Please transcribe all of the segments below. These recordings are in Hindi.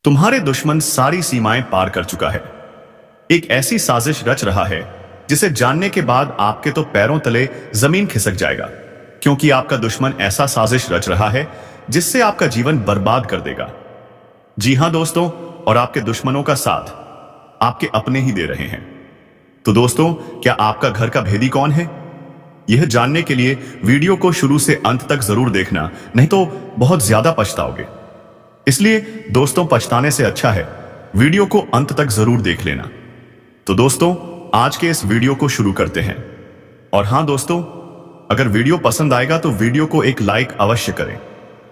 तुम्हारे दुश्मन सारी सीमाएं पार कर चुका है। एक ऐसी साजिश रच रहा है जिसे जानने के बाद आपके तो पैरों तले जमीन खिसक जाएगा, क्योंकि आपका दुश्मन ऐसा साजिश रच रहा है जिससे आपका जीवन बर्बाद कर देगा। जी हां दोस्तों, और आपके दुश्मनों का साथ आपके अपने ही दे रहे हैं। तो दोस्तों, क्या आपका घर का भेदी कौन है? यह जानने के लिए वीडियो को शुरू से अंत तक जरूर देखना, नहीं तो बहुत ज्यादा पछताओगे। इसलिए दोस्तों, पछताने से अच्छा है वीडियो को अंत तक जरूर देख लेना। तो दोस्तों, आज के इस वीडियो को शुरू करते हैं। और हां दोस्तों, अगर वीडियो पसंद आएगा तो वीडियो को एक लाइक अवश्य करें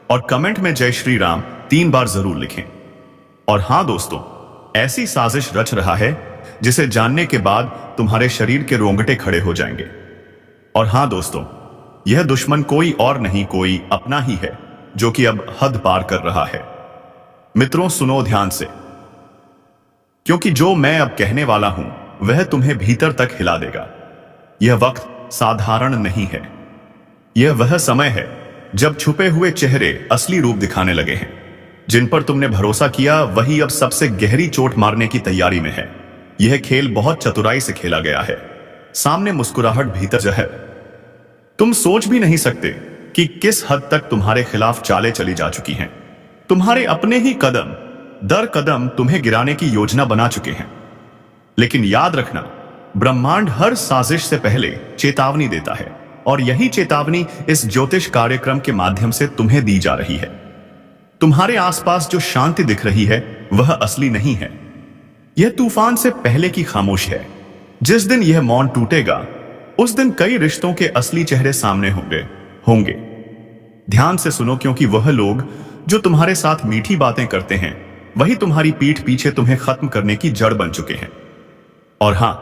और कमेंट में जय श्री राम 3 बार जरूर लिखें। और हां दोस्तों, ऐसी साजिश रच रहा है जिसे जानने के बाद तुम्हारे शरीर के रोंगटे खड़े हो जाएंगे। और हां दोस्तों, यह दुश्मन कोई और नहीं, कोई अपना ही है जो कि अब हद पार कर रहा है। मित्रों, सुनो ध्यान से, क्योंकि जो मैं अब कहने वाला हूं वह तुम्हें भीतर तक हिला देगा। यह वक्त साधारण नहीं है। यह वह समय है जब छुपे हुए चेहरे असली रूप दिखाने लगे हैं। जिन पर तुमने भरोसा किया वही अब सबसे गहरी चोट मारने की तैयारी में है। यह खेल बहुत चतुराई से खेला गया है। सामने मुस्कुराहट, भीतर जहर। तुम सोच भी नहीं सकते कि किस हद तक तुम्हारे खिलाफ चालें चली जा चुकी हैं। तुम्हारे अपने ही कदम दर कदम तुम्हें गिराने की योजना बना चुके हैं। लेकिन याद रखना, ब्रह्मांड हर साजिश से पहले चेतावनी देता है, और यही चेतावनी इस ज्योतिष कार्यक्रम के माध्यम से तुम्हें दी जा रही है। तुम्हारे आसपास जो शांति दिख रही है वह असली नहीं है। यह तूफान से पहले की खामोश है। जिस दिन यह मौन टूटेगा उस दिन कई रिश्तों के असली चेहरे सामने होंगे। ध्यान से सुनो, क्योंकि वह लोग जो तुम्हारे साथ मीठी बातें करते हैं वही तुम्हारी पीठ पीछे तुम्हें खत्म करने की जड़ बन चुके हैं। और हां,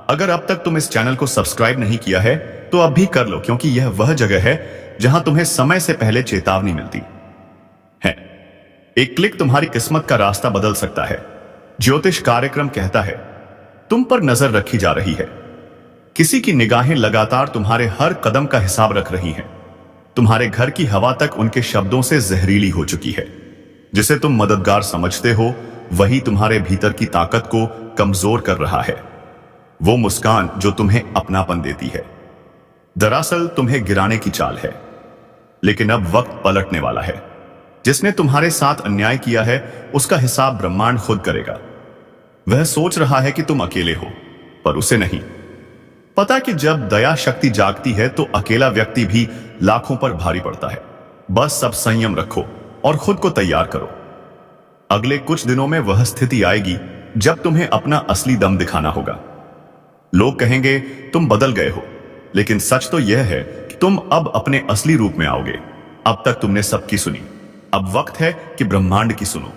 अगर अब तक तुम इस चैनल को सब्सक्राइब नहीं किया है तो अब भी कर लो, क्योंकि यह वह जगह है जहां तुम्हें समय से पहले चेतावनी मिलती है। एक क्लिक तुम्हारी किस्मत का रास्ता बदल सकता है। ज्योतिष कार्यक्रम कहता है तुम पर नजर रखी जा रही है। किसी की निगाहें लगातार तुम्हारे हर कदम का हिसाब रख रही हैं। तुम्हारे घर की हवा तक उनके शब्दों से जहरीली हो चुकी है। जिसे तुम मददगार समझते हो वही तुम्हारे भीतर की ताकत को कमजोर कर रहा है। वो मुस्कान जो तुम्हें अपनापन देती है दरअसल तुम्हें गिराने की चाल है। लेकिन अब वक्त पलटने वाला है। जिसने तुम्हारे साथ अन्याय किया है उसका हिसाब ब्रह्मांड खुद करेगा। वह सोच रहा है कि तुम अकेले हो, पर उसे नहीं पता कि जब दया शक्ति जागती है तो अकेला व्यक्ति भी लाखों पर भारी पड़ता है। बस सब संयम रखो और खुद को तैयार करो। अगले कुछ दिनों में वह स्थिति आएगी जब तुम्हें अपना असली दम दिखाना होगा। लोग कहेंगे तुम बदल गए हो, लेकिन सच तो यह है कि तुम अब अपने असली रूप में आओगे। अब तक तुमने सबकी सुनी, अब वक्त है कि ब्रह्मांड की सुनो।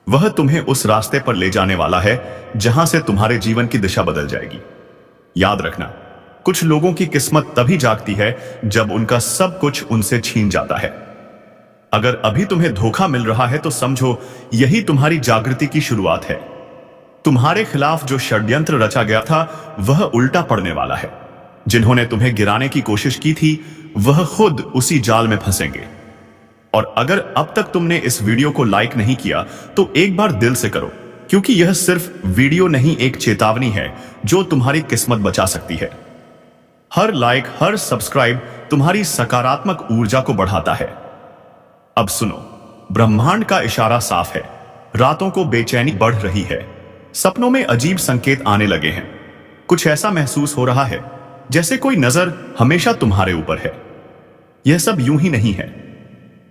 वह तुम्हें उस रास्ते पर ले जाने वाला है जहां से तुम्हारे जीवन की दिशा बदल जाएगी। याद रखना, कुछ लोगों की किस्मत तभी जागती है जब उनका सब कुछ उनसे छीन जाता है। अगर अभी तुम्हें धोखा मिल रहा है तो समझो यही तुम्हारी जागृति की शुरुआत है। तुम्हारे खिलाफ जो षड्यंत्र रचा गया था वह उल्टा पड़ने वाला है। जिन्होंने तुम्हें गिराने की कोशिश की थी वह खुद उसी जाल में फंसेंगे। और अगर अब तक तुमने इस वीडियो को लाइक नहीं किया तो एक बार दिल से करो, क्योंकि यह सिर्फ वीडियो नहीं, एक चेतावनी है जो तुम्हारी किस्मत बचा सकती है। हर लाइक, हर सब्सक्राइब तुम्हारी सकारात्मक ऊर्जा को बढ़ाता है। अब सुनो, ब्रह्मांड का इशारा साफ है। रातों को बेचैनी बढ़ रही है। सपनों में अजीब संकेत आने लगे हैं। कुछ ऐसा महसूस हो रहा है जैसे कोई नजर हमेशा तुम्हारे ऊपर है। यह सब यूं ही नहीं है।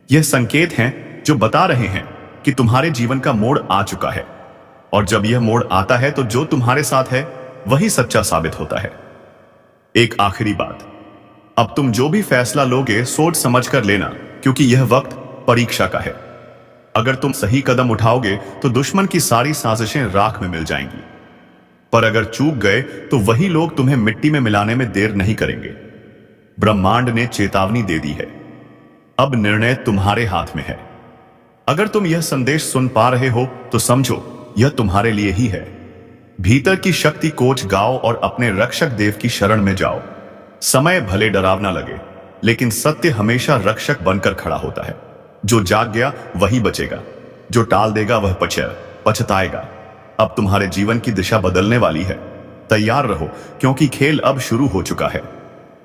यह संकेत हैं जो बता रहे हैं कि तुम्हारे जीवन का मोड़ आ चुका है। और जब यह मोड़ आता है तो जो तुम्हारे साथ है वही सच्चा साबित होता है। एक आखिरी बात, अब तुम जो भी फैसला लोगे सोच समझ कर लेना, क्योंकि यह वक्त परीक्षा का है। अगर तुम सही कदम उठाओगे तो दुश्मन की सारी साजिशें राख में मिल जाएंगी, पर अगर चूक गए तो वही लोग तुम्हें मिट्टी में मिलाने में देर नहीं करेंगे। ब्रह्मांड ने चेतावनी दे दी है। अब निर्णय तुम्हारे हाथ में है। अगर तुम यह संदेश सुन पा रहे हो तो समझो यह तुम्हारे लिए ही है। भीतर की शक्ति कोच गाओ और अपने रक्षक देव की शरण में जाओ। समय भले डरावना लगे, लेकिन सत्य हमेशा रक्षक बनकर खड़ा होता है। जो जाग गया वही बचेगा। जो टाल देगा वह पछताएगा। अब तुम्हारे जीवन की दिशा बदलने वाली है। तैयार रहो, क्योंकि खेल अब शुरू हो चुका है।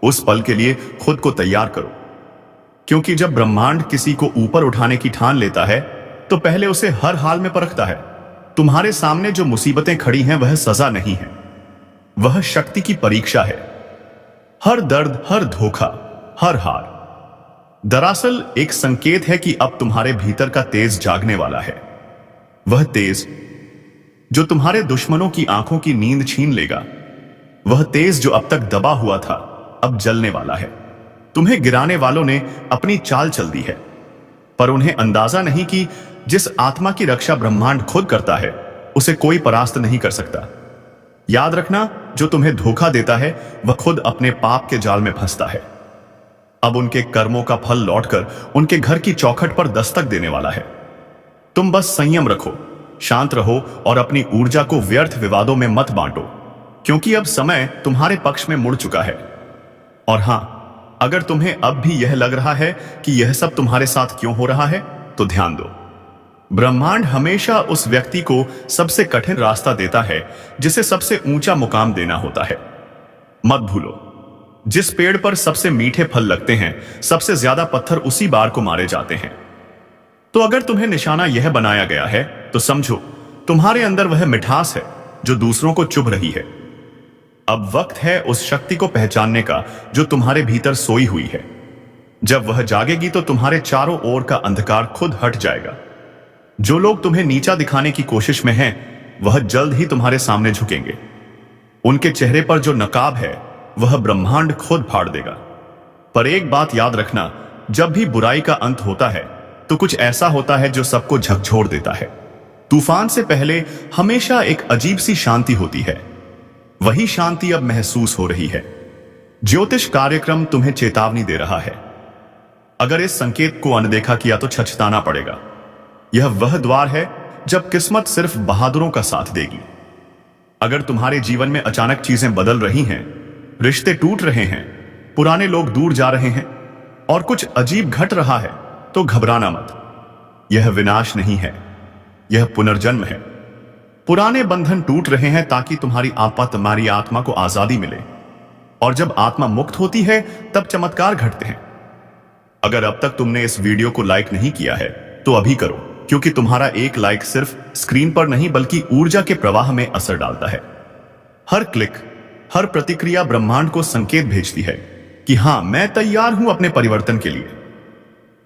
उस पल के लिए खुद को तैयार करो, क्योंकि जब ब्रह्मांड किसी को ऊपर उठाने की ठान लेता है तो पहले उसे हर हाल में परखता है। तुम्हारे सामने जो मुसीबतें खड़ी हैं वह सजा नहीं है, वह शक्ति की परीक्षा है। हर दर्द, हर धोखा, हर हार दरअसल एक संकेत है कि अब तुम्हारे भीतर का तेज जागने वाला है। वह तेज जो तुम्हारे दुश्मनों की आंखों की नींद छीन लेगा, वह तेज जो अब तक दबा हुआ था अब जलने वाला है। तुम्हें गिराने वालों ने अपनी चाल चल दी है, पर उन्हें अंदाजा नहीं कि जिस आत्मा की रक्षा ब्रह्मांड खुद करता है उसे कोई परास्त नहीं कर सकता। याद रखना, जो तुम्हें धोखा देता है वह खुद अपने पाप के जाल में फंसता है। अब उनके कर्मों का फल लौटकर उनके घर की चौखट पर दस्तक देने वाला है। तुम बस संयम रखो, शांत रहो और अपनी ऊर्जा को व्यर्थ विवादों में मत बांटो, क्योंकि अब समय तुम्हारे पक्ष में मुड़ चुका है। और हां, अगर तुम्हें अब भी यह लग रहा है कि यह सब तुम्हारे साथ क्यों हो रहा है, तो ध्यान दो, ब्रह्मांड हमेशा उस व्यक्ति को सबसे कठिन रास्ता देता है जिसे सबसे ऊंचा मुकाम देना होता है। मत भूलो, जिस पेड़ पर सबसे मीठे फल लगते हैं, सबसे ज्यादा पत्थर उसी बार को मारे जाते हैं। तो अगर तुम्हें निशाना यह बनाया गया है तो समझो, तुम्हारे अंदर वह मिठास है जो दूसरों को चुभ रही है। अब वक्त है उस शक्ति को पहचानने का जो तुम्हारे भीतर सोई हुई है। जब वह जागेगी तो तुम्हारे चारों ओर का अंधकार खुद हट जाएगा। जो लोग तुम्हें नीचा दिखाने की कोशिश में हैं, वह जल्द ही तुम्हारे सामने झुकेंगे। उनके चेहरे पर जो नकाब है वह ब्रह्मांड खुद फाड़ देगा। पर एक बात याद रखना, जब भी बुराई का अंत होता है तो कुछ ऐसा होता है जो सबको झकझोर देता है। तूफान से पहले हमेशा एक अजीब सी शांति होती है। वही शांति अब महसूस हो रही है। ज्योतिष कार्यक्रम तुम्हें चेतावनी दे रहा है। अगर इस संकेत को अनदेखा किया तो छछताना पड़ेगा। यह वह द्वार है जब किस्मत सिर्फ बहादुरों का साथ देगी। अगर तुम्हारे जीवन में अचानक चीजें बदल रही हैं, रिश्ते टूट रहे हैं, पुराने लोग दूर जा रहे हैं और कुछ अजीब घट रहा है, तो घबराना मत। यह विनाश नहीं है, यह पुनर्जन्म है। पुराने बंधन टूट रहे हैं ताकि तुम्हारी आत्मा को आजादी मिले। और जब आत्मा मुक्त होती है तब चमत्कार घटते हैं। अगर अब तक तुमने इस वीडियो को लाइक नहीं किया है तो अभी करो, क्योंकि तुम्हारा एक लाइक सिर्फ स्क्रीन पर नहीं बल्कि ऊर्जा के प्रवाह में असर डालता है। हर क्लिक, हर प्रतिक्रिया ब्रह्मांड को संकेत भेजती है कि हां, मैं तैयार हूं अपने परिवर्तन के लिए।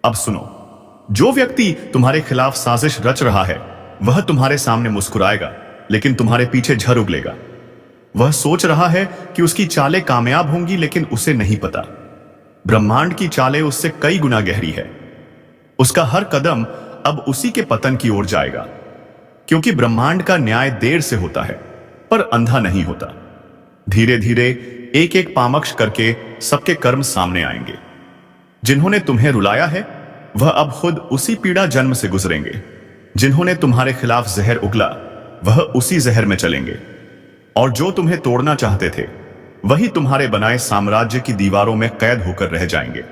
अब सुनो, जो व्यक्ति तुम्हारे खिलाफ साजिश रच रहा है वह तुम्हारे सामने मुस्कुराएगा, लेकिन तुम्हारे पीछे झर उगलेगा। वह सोच रहा है कि उसकी चालें कामयाब होंगी, लेकिन उसे नहीं पता ब्रह्मांड की चालें उससे कई गुना गहरी है। उसका हर कदम अब उसी के पतन की ओर जाएगा, क्योंकि ब्रह्मांड का न्याय देर से होता है पर अंधा नहीं होता। धीरे धीरे एक एक पामक्ष करके सबके कर्म सामने आएंगे। जिन्होंने तुम्हें रुलाया है वह अब खुद उसी पीड़ा जन्म से गुजरेंगे। जिन्होंने तुम्हारे खिलाफ जहर उगला वह उसी जहर में चलेंगे। और जो तुम्हें तोड़ना चाहते थे वही तुम्हारे बनाए साम्राज्य की दीवारों में कैद होकर रह जाएंगे।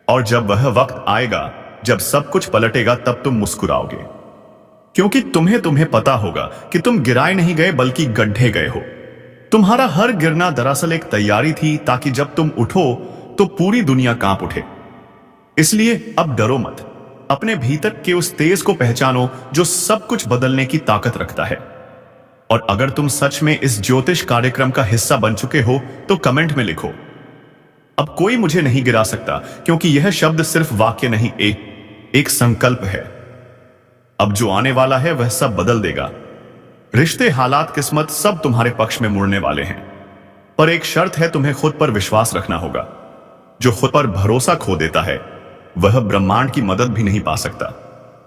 और जब वह वक्त आएगा जब सब कुछ पलटेगा, तब तुम मुस्कुराओगे, क्योंकि तुम्हें पता होगा कि तुम गिराए नहीं गए बल्कि गड्ढे गए हो। तुम्हारा हर गिरना दरअसल एक तैयारी थी, ताकि जब तुम उठो तो पूरी दुनिया कांप उठे। इसलिए अब डरो मत। अपने भीतर के उस तेज को पहचानो जो सब कुछ बदलने की ताकत रखता है। और अगर तुम सच में इस ज्योतिष कार्यक्रम का हिस्सा बन चुके हो तो कमेंट में लिखो, अब कोई मुझे नहीं गिरा सकता, क्योंकि यह शब्द सिर्फ वाक्य नहीं, एक संकल्प है। अब जो आने वाला है वह सब बदल देगा। रिश्ते, हालात, किस्मत सब तुम्हारे पक्ष में मुड़ने वाले हैं। पर एक शर्त है, तुम्हें खुद पर विश्वास रखना होगा। जो खुद पर भरोसा खो देता है वह ब्रह्मांड की मदद भी नहीं पा सकता।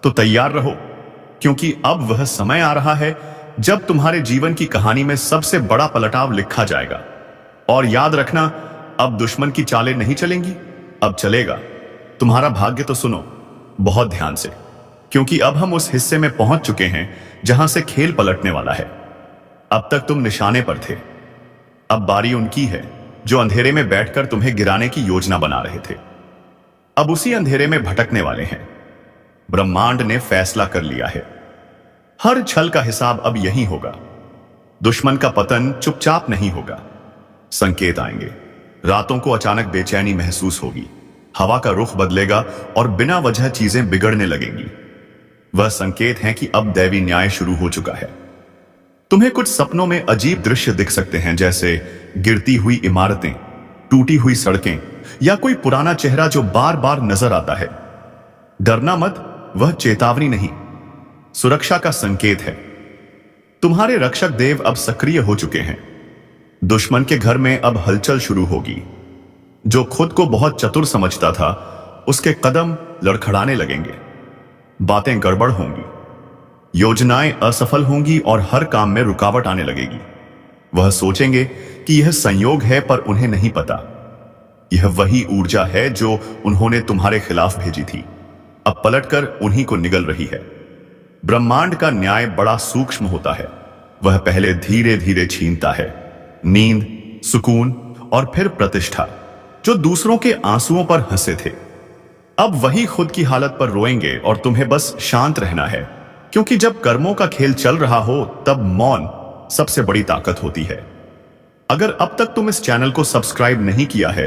तो तैयार रहो, क्योंकि अब वह समय आ रहा है जब तुम्हारे जीवन की कहानी में सबसे बड़ा पलटाव लिखा जाएगा। और याद रखना, अब दुश्मन की चालें नहीं चलेंगी, अब चलेगा तुम्हारा भाग्य। तो सुनो बहुत ध्यान से, क्योंकि अब हम उस हिस्से में पहुंच चुके हैं जहां से खेल पलटने वाला है। अब तक तुम निशाने पर थे, अब बारी उनकी है जो अंधेरे में बैठकर तुम्हें गिराने की योजना बना रहे थे। अब उसी अंधेरे में भटकने वाले हैं। ब्रह्मांड ने फैसला कर लिया है। हर छल का हिसाब अब यही होगा। दुश्मन का पतन चुपचाप नहीं होगा। संकेत आएंगे। रातों को अचानक बेचैनी महसूस होगी, हवा का रुख बदलेगा और बिना वजह चीजें बिगड़ने लगेंगी। वह संकेत है कि अब दैवी न्याय शुरू हो चुका है। तुम्हें कुछ सपनों में अजीब दृश्य दिख सकते हैं, जैसे गिरती हुई इमारतें, टूटी हुई सड़कें या कोई पुराना चेहरा जो बार बार नजर आता है। डरना मत, वह चेतावनी नहीं, सुरक्षा का संकेत है। तुम्हारे रक्षक देव अब सक्रिय हो चुके हैं। दुश्मन के घर में अब हलचल शुरू होगी। जो खुद को बहुत चतुर समझता था, उसके कदम लड़खड़ाने लगेंगे। बातें गड़बड़ होंगी, योजनाएं असफल होंगी और हर काम में रुकावट आने लगेगी। वह सोचेंगे कि यह संयोग है, पर उन्हें नहीं पता यह वही ऊर्जा है जो उन्होंने तुम्हारे खिलाफ भेजी थी, अब पलटकर उन्हीं को निगल रही है। ब्रह्मांड का न्याय बड़ा सूक्ष्म होता है। वह पहले धीरे धीरे छीनता है नींद, सुकून और फिर प्रतिष्ठा। जो दूसरों के आंसुओं पर हंसे थे, अब वही खुद की हालत पर रोएंगे और तुम्हें बस शांत रहना है, क्योंकि जब कर्मों का खेल चल रहा हो तब मौन सबसे बड़ी ताकत होती है। अगर अब तक तुम इस चैनल को सब्सक्राइब नहीं किया है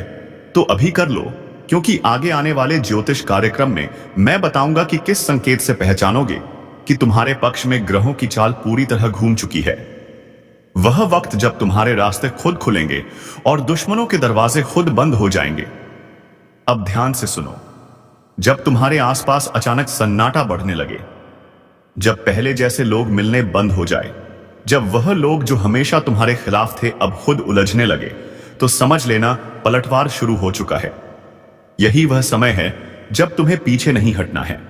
तो अभी कर लो, क्योंकि आगे आने वाले ज्योतिष कार्यक्रम में मैं बताऊंगा कि किस संकेत से पहचानोगे कि तुम्हारे पक्ष में ग्रहों की चाल पूरी तरह घूम चुकी है। वह वक्त जब तुम्हारे रास्ते खुद खुलेंगे और दुश्मनों के दरवाजे खुद बंद हो जाएंगे। अब ध्यान से सुनो। जब तुम्हारे आसपास अचानक सन्नाटा बढ़ने लगे, जब पहले जैसे लोग मिलने बंद हो जाए, जब वह लोग जो हमेशा तुम्हारे खिलाफ थे अब खुद उलझने लगे, तो समझ लेना पलटवार शुरू हो चुका है। यही वह समय है जब तुम्हें पीछे नहीं हटना है,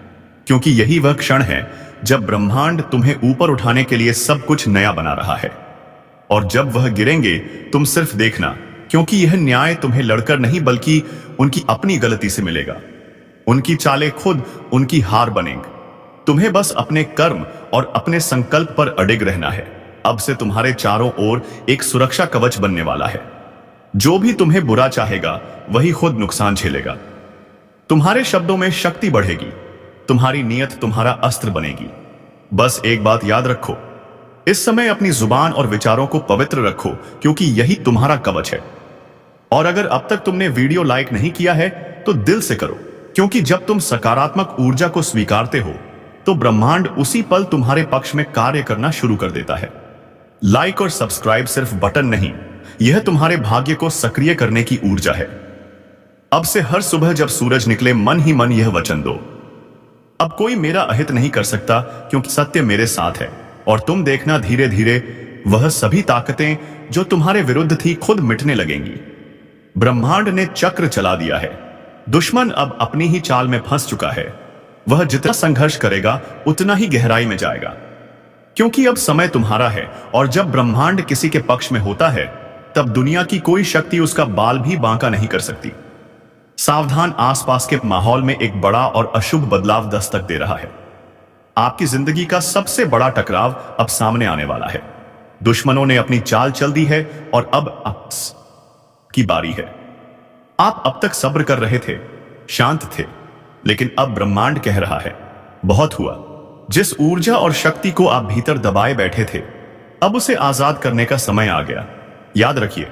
क्योंकि यही वह क्षण है जब ब्रह्मांड तुम्हें ऊपर उठाने के लिए सब कुछ नया बना रहा है। और जब वह गिरेंगे, तुम सिर्फ देखना, क्योंकि यह न्याय तुम्हें लड़कर नहीं बल्कि उनकी अपनी गलती से मिलेगा। उनकी चालें खुद उनकी हार बनेंगी। तुम्हें बस अपने कर्म और अपने संकल्प पर अडिग रहना है। अब से तुम्हारे चारों ओर एक सुरक्षा कवच बनने वाला है। जो भी तुम्हें बुरा चाहेगा वही खुद नुकसान झेलेगा। तुम्हारे शब्दों में शक्ति बढ़ेगी, तुम्हारी नीयत तुम्हारा अस्त्र बनेगी। बस एक बात याद रखो, इस समय अपनी जुबान और विचारों को पवित्र रखो, क्योंकि यही तुम्हारा कवच है। और अगर अब तक तुमने वीडियो लाइक नहीं किया है तो दिल से करो, क्योंकि जब तुम सकारात्मक ऊर्जा को स्वीकारते हो तो ब्रह्मांड उसी पल तुम्हारे पक्ष में कार्य करना शुरू कर देता है। लाइक और सब्सक्राइब सिर्फ बटन नहीं, यह तुम्हारे भाग्य को सक्रिय करने की ऊर्जा है। अब से हर सुबह जब सूरज निकले, मन ही मन यह वचन दो, अब कोई मेरा अहित नहीं कर सकता, क्योंकि सत्य मेरे साथ है। और तुम देखना, धीरे धीरे वह सभी ताकतें जो तुम्हारे विरुद्ध थी खुद मिटने लगेंगी। ब्रह्मांड ने चक्र चला दिया है। दुश्मन अब अपनी ही चाल में फंस चुका है। वह जितना संघर्ष करेगा उतना ही गहराई में जाएगा, क्योंकि अब समय तुम्हारा है। और जब ब्रह्मांड किसी के पक्ष में होता है, तब दुनिया की कोई शक्ति उसका बाल भी बांका नहीं कर सकती। सावधान, आसपास के माहौल में एक बड़ा और अशुभ बदलाव दस्तक दे रहा है। आपकी जिंदगी का सबसे बड़ा टकराव अब सामने आने वाला है। दुश्मनों ने अपनी चाल चल दी है और अब की बारी है। आप अब तक सब्र कर रहे थे, शांत थे, लेकिन अब ब्रह्मांड कह रहा है, बहुत हुआ। जिस ऊर्जा और शक्ति को आप भीतर दबाए बैठे थे, अब उसे आजाद करने का समय आ गया। याद रखिए,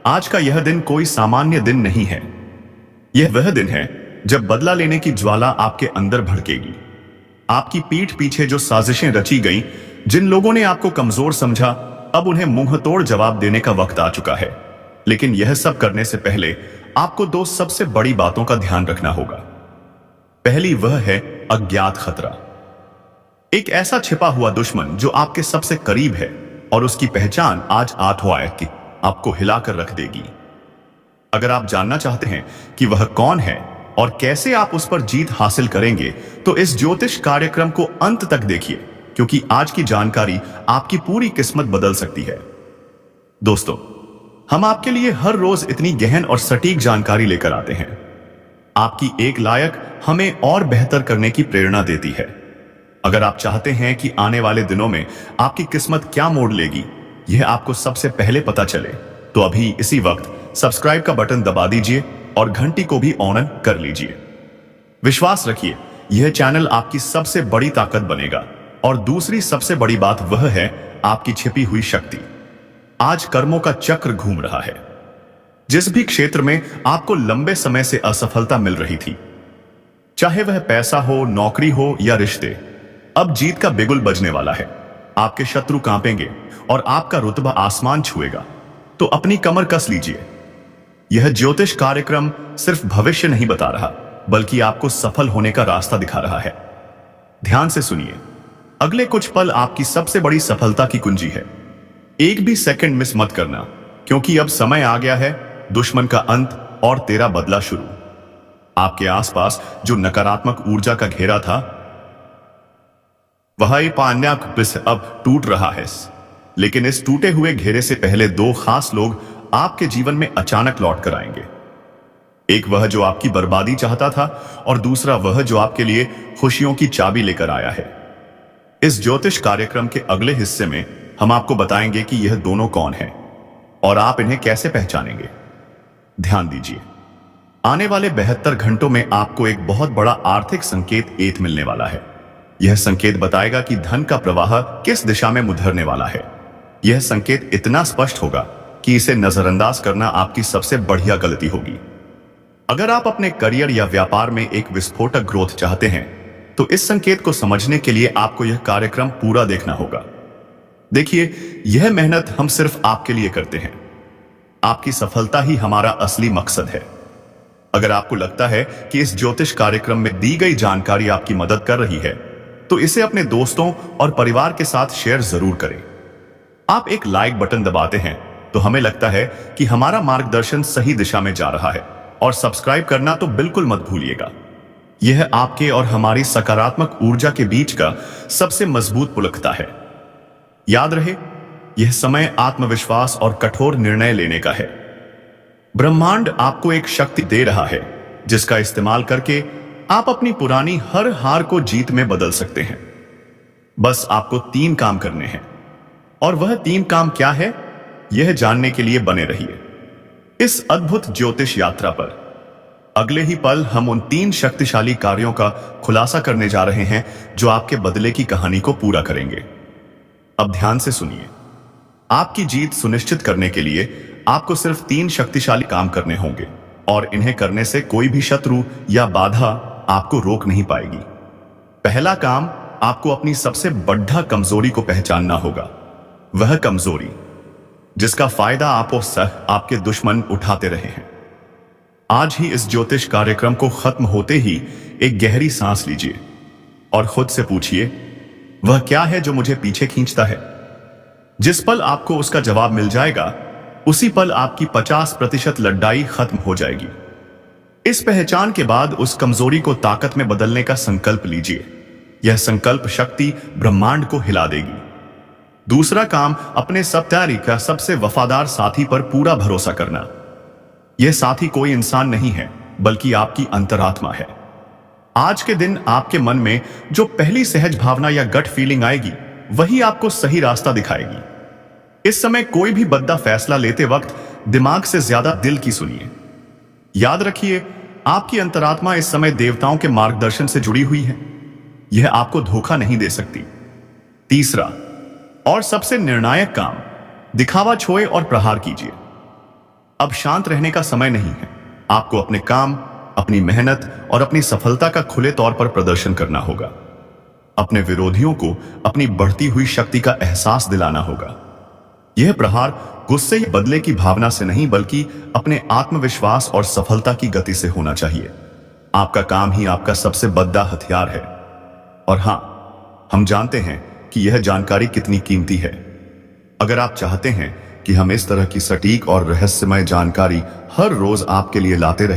आज का यह दिन कोई सामान्य दिन नहीं है। यह वह दिन है जब बदला लेने की ज्वाला आपके अंदर भड़केगी। आपकी पीठ पीछे जो साजिशें रची गईं, जिन लोगों ने आपको कमजोर समझा, अब उन्हें मुंहतोड़ जवाब देने का वक्त आ चुका है। लेकिन यह सब करने से पहले आपको दो सबसे बड़ी बातों का ध्यान रखना होगा। पहली वह है अज्ञात खतरा। एक ऐसा छिपा हुआ दुश्मन जो आपके सबसे करीब है, और उसकी पहचान आज हाथों आए कि आपको हिलाकर रख देगी। अगर आप जानना चाहते हैं कि वह कौन है और कैसे आप उस पर जीत हासिल करेंगे, तो इस ज्योतिष कार्यक्रम को अंत तक देखिए, क्योंकि आज की जानकारी आपकी पूरी किस्मत बदल सकती है। दोस्तों, हम आपके लिए हर रोज इतनी गहन और सटीक जानकारी लेकर आते हैं। आपकी एक लायक हमें और बेहतर करने की प्रेरणा देती है। अगर आप चाहते हैं कि आने वाले दिनों में आपकी किस्मत क्या मोड़ लेगी, यह आपको सबसे पहले पता चले, तो अभी इसी वक्त सब्सक्राइब का बटन दबा दीजिए और घंटी को भी ऑन कर लीजिए। विश्वास रखिए यह चैनल आपकी सबसे बड़ी ताकत बनेगा। और दूसरी सबसे बड़ी बात वह है आपकी छिपी हुई शक्ति। आज कर्मों का चक्र घूम रहा है। जिस भी क्षेत्र में आपको लंबे समय से असफलता मिल रही थी, चाहे वह पैसा हो, नौकरी हो या रिश्ते, अब जीत का बिगुल बजने वाला है। आपके शत्रु कांपेंगे और आपका रुतबा आसमान छुएगा। तो अपनी कमर कस लीजिए। यह ज्योतिष कार्यक्रम सिर्फ भविष्य नहीं बता रहा, बल्कि आपको सफल होने का रास्ता दिखा रहा है। ध्यान से सुनिए। अगले कुछ पल आपकी सबसे बड़ी सफलता की कुंजी है। एक भी सेकंड मिस मत करना, क्योंकि अब समय आ गया है दुश्मन का अंत और तेरा बदला शुरू। आपके आसपास जो नकारात्मक ऊर्जा का घेरा था, वह अब टूट रहा है। लेकिन इस टूटे हुए घेरे से पहले दो खास लोग आपके जीवन में अचानक लौट कर आएंगे। एक वह जो आपकी बर्बादी चाहता था, और दूसरा वह जो आपके लिए खुशियों की चाबी लेकर आया है। इस ज्योतिष कार्यक्रम के अगले हिस्से में हम आपको बताएंगे कि यह दोनों कौन हैं और आप इन्हें कैसे पहचानेंगे। ध्यान दीजिए, आने वाले 72 घंटों में आपको एक बहुत बड़ा आर्थिक संकेत मिलने वाला है। यह संकेत बताएगा कि धन का प्रवाह किस दिशा में मुधरने वाला है। यह संकेत इतना स्पष्ट होगा कि इसे नजरअंदाज करना आपकी सबसे बढ़िया गलती होगी। अगर आप अपने करियर या व्यापार में एक विस्फोटक ग्रोथ चाहते हैं, तो इस संकेत को समझने के लिए आपको यह कार्यक्रम पूरा देखना होगा। देखिए, यह मेहनत हम सिर्फ आपके लिए करते हैं। आपकी सफलता ही हमारा असली मकसद है। अगर आपको लगता है कि इस ज्योतिष कार्यक्रम में दी गई जानकारी आपकी मदद कर रही है, तो इसे अपने दोस्तों और परिवार के साथ शेयर जरूर करें। आप एक लाइक बटन दबाते हैं तो हमें लगता है कि हमारा मार्गदर्शन सही दिशा में जा रहा है, और सब्सक्राइब करना तो बिल्कुल मत भूलिएगा। यह आपके और हमारी सकारात्मक ऊर्जा के बीच का सबसे मजबूत पुलखता है। याद रहे, यह समय आत्मविश्वास और कठोर निर्णय लेने का है। ब्रह्मांड आपको एक शक्ति दे रहा है, जिसका इस्तेमाल करके आप अपनी पुरानी हर हार को जीत में बदल सकते हैं। बस आपको 3 काम करने हैं, और वह 3 काम क्या है, यह जानने के लिए बने रहिए इस अद्भुत ज्योतिष यात्रा पर। अगले ही पल हम उन 3 शक्तिशाली कार्यों का खुलासा करने जा रहे हैं जो आपके बदले की कहानी को पूरा करेंगे। अब ध्यान से सुनिए। आपकी जीत सुनिश्चित करने के लिए आपको सिर्फ 3 शक्तिशाली काम करने होंगे, और इन्हें करने से कोई भी शत्रु या बाधा आपको रोक नहीं पाएगी। पहला काम, आपको अपनी सबसे बड़ा कमजोरी को पहचानना होगा। वह कमजोरी जिसका फायदा आपके दुश्मन उठाते रहे हैं। आज ही इस ज्योतिष कार्यक्रम को खत्म होते ही एक गहरी सांस लीजिए और खुद से पूछिए, वह क्या है जो मुझे पीछे खींचता है। जिस पल आपको उसका जवाब मिल जाएगा, उसी पल आपकी 50% लड़ाई खत्म हो जाएगी। इस पहचान के बाद उस कमजोरी को ताकत में बदलने का संकल्प लीजिए। यह संकल्प शक्ति ब्रह्मांड को हिला देगी। दूसरा काम, अपने का सबसे वफादार साथी पर पूरा भरोसा करना। यह साथी कोई इंसान नहीं है, बल्कि आपकी अंतरात्मा है। आज के दिन आपके मन में जो पहली सहज भावना या गट फीलिंग आएगी, वही आपको सही रास्ता दिखाएगी। इस समय कोई भी बद्दा फैसला लेते वक्त दिमाग से ज्यादा दिल की सुनिए। याद रखिए, आपकी अंतरात्मा इस समय देवताओं के मार्गदर्शन से जुड़ी हुई है। यह आपको धोखा नहीं दे सकती। तीसरा और सबसे निर्णायक काम, दिखावा छोड़े और प्रहार कीजिए। अब शांत रहने का समय नहीं है। आपको अपने काम, अपनी मेहनत और अपनी सफलता का खुले तौर पर प्रदर्शन करना होगा। अपने विरोधियों को अपनी बढ़ती हुई शक्ति का एहसास दिलाना होगा। यह प्रहार गुस्से या बदले की भावना से नहीं, बल्कि अपने आत्मविश्वास और सफलता की गति से होना चाहिए। आपका काम ही आपका सबसे बड़ा हथियार है। और हां, हम जानते हैं कि यह जानकारी कितनी कीमती है। अगर आप चाहते हैं कि हम इस तरह की सटीक और रहस्यमय जानकारी हर रोज आपके लिए लाते रहें,